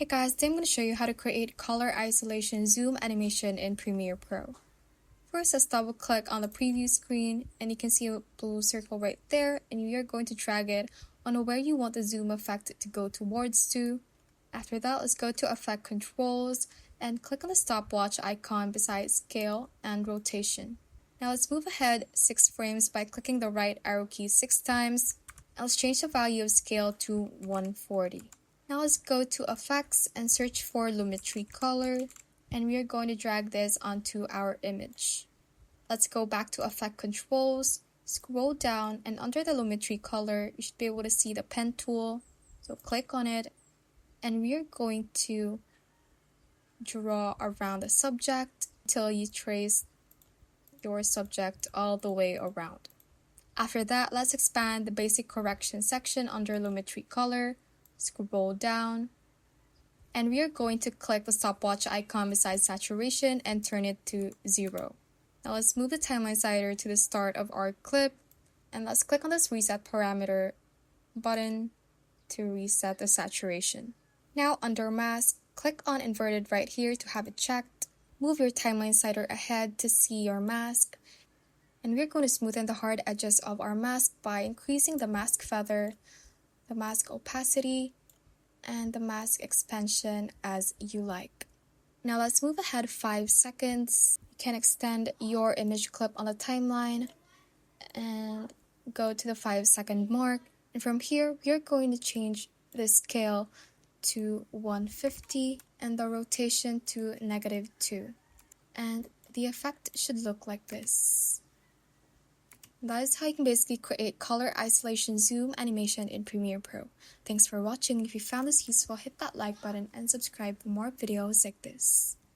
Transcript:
Hey guys, today I'm going to show you how to create color isolation zoom animation in Premiere Pro. First, let's double click on the preview screen and you can see a blue circle right there, and you're going to drag it on where you want the zoom effect to go towards to. After that, let's go to Effect Controls and click on the stopwatch icon beside Scale and Rotation. Now let's move ahead 6 frames by clicking the right arrow key 6 times, and let's change the value of scale to 140. Now let's go to Effects and search for Lumetri Color, and we are going to drag this onto our image. Let's go back to Effect Controls, scroll down, and under the Lumetri Color, you should be able to see the pen tool. So click on it, and we are going to draw around the subject until you trace your subject all the way around. After that, let's expand the basic correction section under Lumetri Color. Scroll down, and we are going to click the stopwatch icon beside saturation and turn it to 0. Now let's move the timeline slider to the start of our clip, and let's click on this reset parameter button to reset the saturation. Now under mask, click on inverted right here to have it checked. Move your timeline slider ahead to see your mask, and we're going to smoothen the hard edges of our mask by increasing the mask feather, the mask opacity, and the mask expansion as you like. Now let's move ahead 5 seconds. You can extend your image clip on the timeline and go to the 5-second mark. And from here, we're going to change the scale to 150 and the rotation to -2. And the effect should look like this. That is how you can basically create color isolation zoom animation in Premiere Pro. Thanks for watching. If you found this useful, hit that like button and subscribe for more videos like this.